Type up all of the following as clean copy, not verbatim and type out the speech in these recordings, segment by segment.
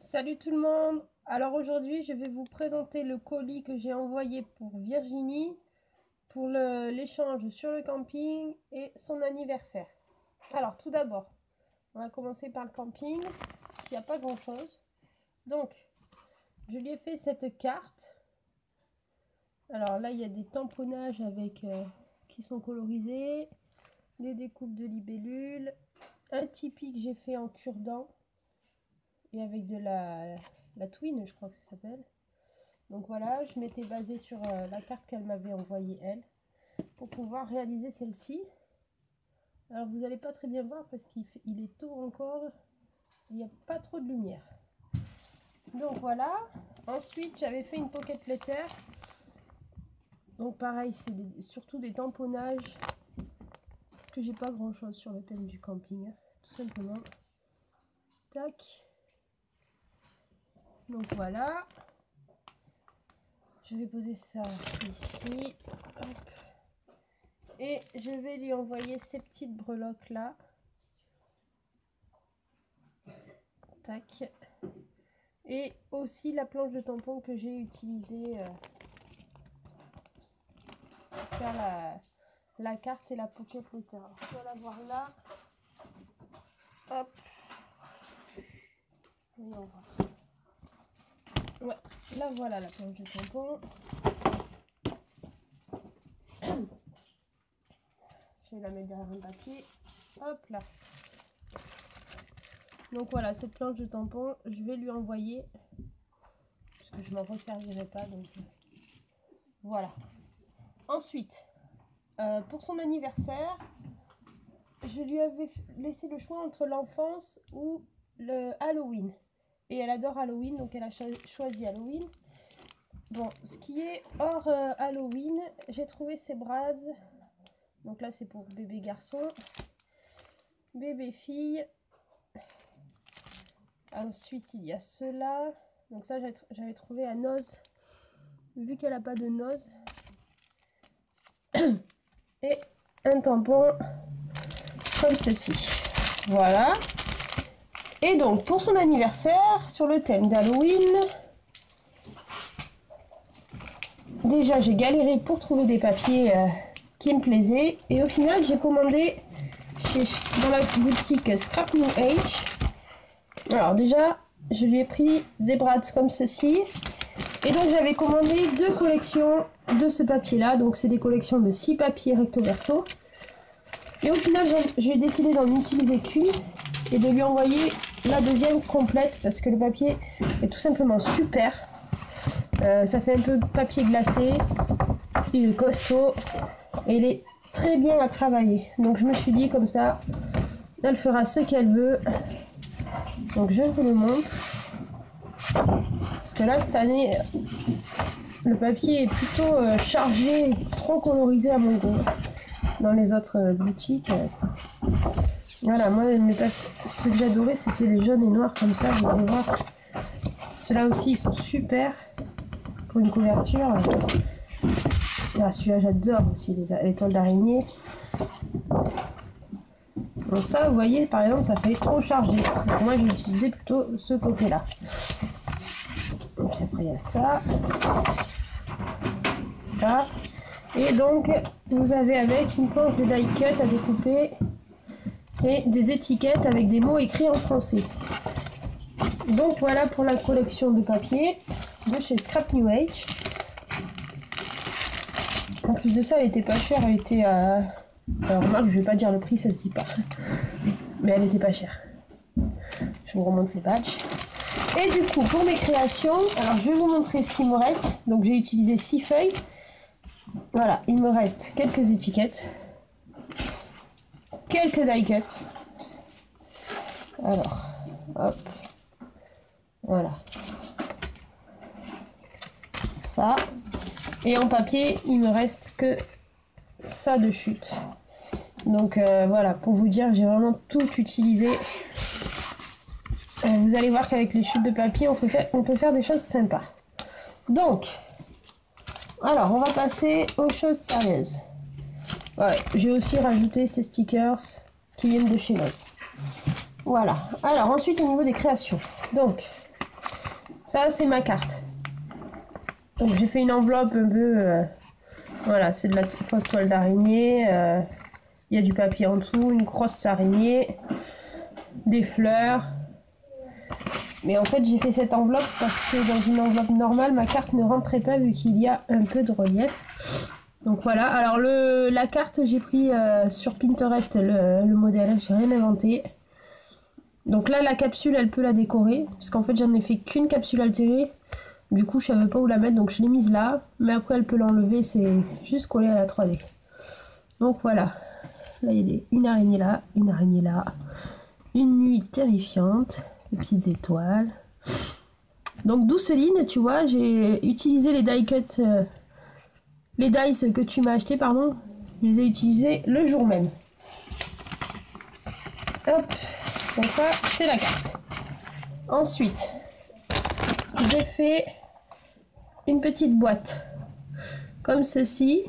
Salut tout le monde! Alors aujourd'hui, je vais vous présenter le colis que j'ai envoyé pour Virginie pour l'échange sur le camping et son anniversaire. Alors tout d'abord, on va commencer par le camping. Il n'y a pas grand-chose. Donc, je lui ai fait cette carte. Alors là, il y a des tamponnages avec qui sont colorisés, des découpes de libellules, un tipi que j'ai fait en cure-dent et avec de la twine, je crois que ça s'appelle. Donc voilà, je m'étais basée sur la carte qu'elle m'avait envoyée elle pour pouvoir réaliser celle-ci. Alors vous n'allez pas très bien voir parce qu'il est tôt encore, il n'y a pas trop de lumière. Donc voilà, ensuite j'avais fait une pocket letter. Donc pareil, c'est surtout des tamponnages parce que j'ai pas grand chose sur le thème du camping, tout simplement. Tac. Donc voilà. Je vais poser ça ici. Hop. Et je vais lui envoyer ces petites breloques là. Tac. Et aussi la planche de tampon que j'ai utilisée pour faire la carte et la pocket letter. Alors, je dois la voir là. Hop. Voyons voir. Ouais, là voilà la planche de tampon. Je vais la mettre derrière un papier. Hop là. Donc voilà, cette planche de tampon, je vais lui envoyer. Parce que je m'en resservirai pas. Donc voilà. Ensuite, pour son anniversaire, je lui avais laissé le choix entre l'enfance ou le Halloween. Et elle adore Halloween, donc elle a choisi Halloween. Bon, ce qui est hors Halloween, j'ai trouvé ces brads. Donc là, c'est pour bébé garçon, bébé fille. Ensuite, il y a ceux-là. Donc ça, j'avais trouvé à Noz. Vu qu'elle n'a pas de Noz. Et un tampon comme ceci. Voilà. Et donc, pour son anniversaire, sur le thème d'Halloween, déjà, j'ai galéré pour trouver des papiers qui me plaisaient. Et au final, j'ai commandé dans la boutique Scrap New Age. Alors déjà, je lui ai pris des brads comme ceci. Et donc, j'avais commandé 2 collections de ce papier-là. Donc, c'est des collections de 6 papiers recto verso. Et au final, j'ai décidé d'en utiliser qu'une et de lui envoyer la deuxième complète parce que le papier est tout simplement super. Ça fait un peu papier glacé, il est costaud et il est très bien à travailler. Donc je me suis dit comme ça, elle fera ce qu'elle veut. Donc je vous le montre. Parce que là cette année, le papier est plutôt chargé, trop colorisé à mon goût. Dans les autres boutiques. Voilà, moi ce que j'adorais c'était les jaunes et noirs comme ça, vous allez voir. Ceux-là aussi ils sont super pour une couverture. Ah, celui-là j'adore aussi, les toiles d'araignée. Bon ça vous voyez par exemple ça fait trop chargé. Donc, moi j'ai utilisé plutôt ce côté-là. Donc après il y a ça. Ça. Et donc vous avez avec une planche de die cut à découper et des étiquettes avec des mots écrits en français. Donc voilà pour la collection de papier de chez Scrap New Age. En plus de ça, elle était pas chère, elle était à... Alors remarque, je vais pas dire le prix, ça se dit pas. Mais elle était pas chère. Je vous remonte les badges. Et du coup, pour mes créations, alors je vais vous montrer ce qu'il me reste. Donc j'ai utilisé 6 feuilles. Voilà, il me reste quelques étiquettes. Quelques die cuts. Alors, hop. Voilà. Ça. Et en papier, il me reste que ça de chute. Donc voilà, pour vous dire, j'ai vraiment tout utilisé. Vous allez voir qu'avec les chutes de papier, on peut faire des choses sympas. Donc, alors on va passer aux choses sérieuses. Ouais, j'ai aussi rajouté ces stickers qui viennent de chez Noz. Voilà. Alors ensuite au niveau des créations. Donc, ça c'est ma carte. Donc j'ai fait une enveloppe un peu... voilà, c'est de la fausse toile d'araignée. Il y a du papier en dessous, une grosse araignée, des fleurs. Mais en fait j'ai fait cette enveloppe parce que dans une enveloppe normale, ma carte ne rentrait pas vu qu'il y a un peu de relief. Donc voilà, alors la carte j'ai pris sur Pinterest le modèle, j'ai rien inventé. Donc là la capsule elle peut la décorer, parce qu'en fait j'en ai fait qu'une capsule altérée. Du coup, je savais pas où la mettre, donc je l'ai mise là. Mais après, elle peut l'enlever, c'est juste collé à la 3D. Donc voilà. Là, il y a une araignée là, une araignée là. Une nuit terrifiante. Les petites étoiles. Donc, Douceline, tu vois, j'ai utilisé les die cut. Les dice que tu m'as acheté, pardon. Je les ai utilisés le jour même. Hop. Donc ça, c'est la carte. Ensuite, j'ai fait une petite boîte comme ceci.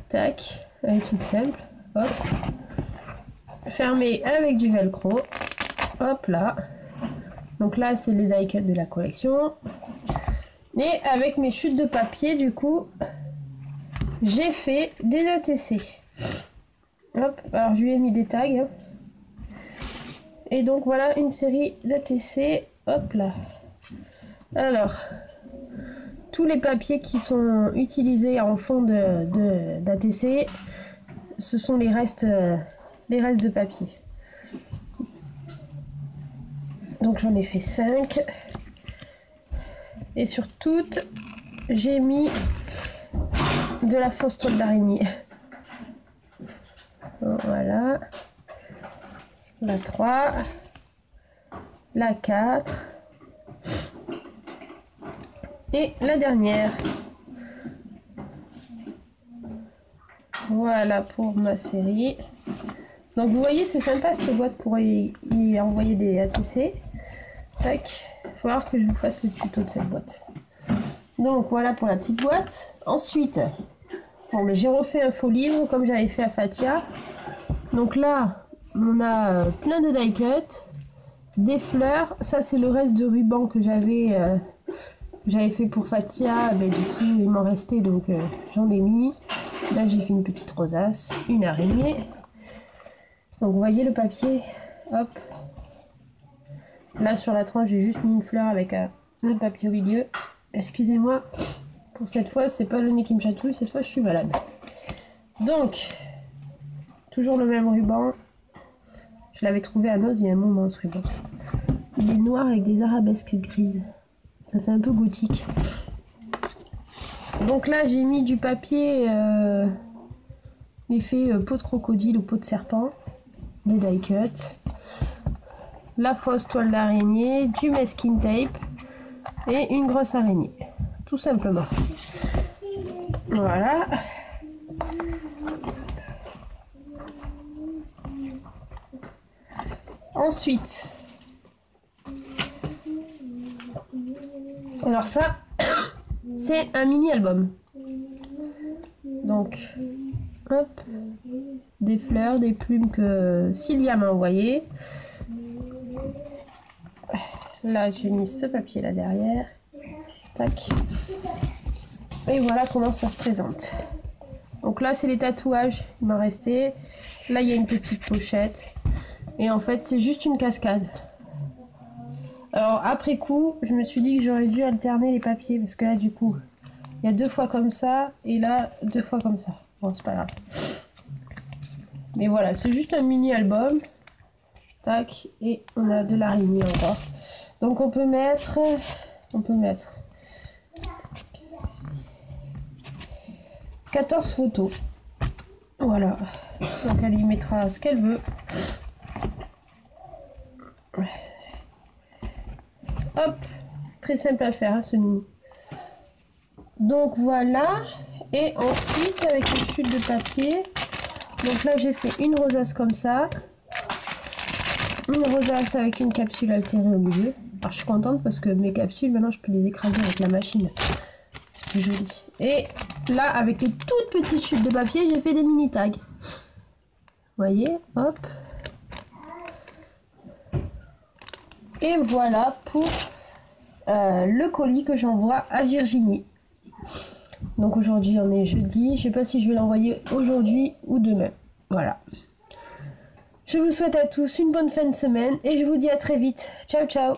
Tac, elle est toute simple. Hop. Fermée avec du velcro. Hop là. Donc là, c'est les die cut de la collection. Et avec mes chutes de papier, du coup, j'ai fait des ATC. Hop, alors je lui ai mis des tags. Hein. Et donc voilà une série d'ATC. Hop là. Alors, tous les papiers qui sont utilisés en fond d'ATC, ce sont les restes de papier. Donc j'en ai fait 5. Et sur toutes, j'ai mis de la fausse toile d'araignée. Voilà. La 3. La 4. Et la dernière. Voilà pour ma série. Donc vous voyez, c'est sympa cette boîte pour y envoyer des ATC. Tac. Il va falloir que je vous fasse le tuto de cette boîte. Donc voilà pour la petite boîte. Ensuite, bon, mais j'ai refait un faux livre comme j'avais fait à Fatia. Donc là, on a plein de die cut, des fleurs. Ça c'est le reste de ruban que j'avais fait pour Fatia. Ben, du coup il m'en restait, donc j'en ai mis. Là j'ai fait une petite rosace, une araignée. Donc vous voyez le papier, hop. Là sur la tranche j'ai juste mis une fleur avec un papier au milieu. Excusez-moi, pour cette fois c'est pas le nez qui me chatouille, cette fois je suis malade. Donc, toujours le même ruban. Je l'avais trouvé à Noz il y a un moment ce ruban. Il est noir avec des arabesques grises. Ça fait un peu gothique. Donc là j'ai mis du papier effet peau de crocodile ou peau de serpent. Des die cut. La fausse toile d'araignée, du masking tape et une grosse araignée. Tout simplement. Voilà. Ensuite, alors ça, c'est un mini album. Donc, hop, des fleurs, des plumes que Sylvia m'a envoyées. Là, j'ai mis ce papier là derrière. Tac. Et voilà comment ça se présente. Donc là, c'est les tatouages. Il m'en restait. Là, il y a une petite pochette. Et en fait, c'est juste une cascade. Alors, après coup, je me suis dit que j'aurais dû alterner les papiers. Parce que là, du coup, il y a 2 fois comme ça. Et là, 2 fois comme ça. Bon, c'est pas grave. Mais voilà, c'est juste un mini album. Tac. Et on a de l'araignée encore. Donc, on peut mettre 14 photos. Voilà. Donc, elle y mettra ce qu'elle veut. Hop, très simple à faire, hein, ce mini. Donc voilà, et ensuite avec les chutes de papier, donc là j'ai fait une rosace comme ça, une rosace avec une capsule altérée au milieu. Alors je suis contente parce que mes capsules maintenant je peux les écraser avec la machine, c'est plus joli. Et là avec les toutes petites chutes de papier j'ai fait des mini tags. Vous voyez, hop. Et voilà pour le colis que j'envoie à Virginie. Donc aujourd'hui on est jeudi, je sais pas si je vais l'envoyer aujourd'hui ou demain. Voilà. Je vous souhaite à tous une bonne fin de semaine et je vous dis à très vite. Ciao ciao.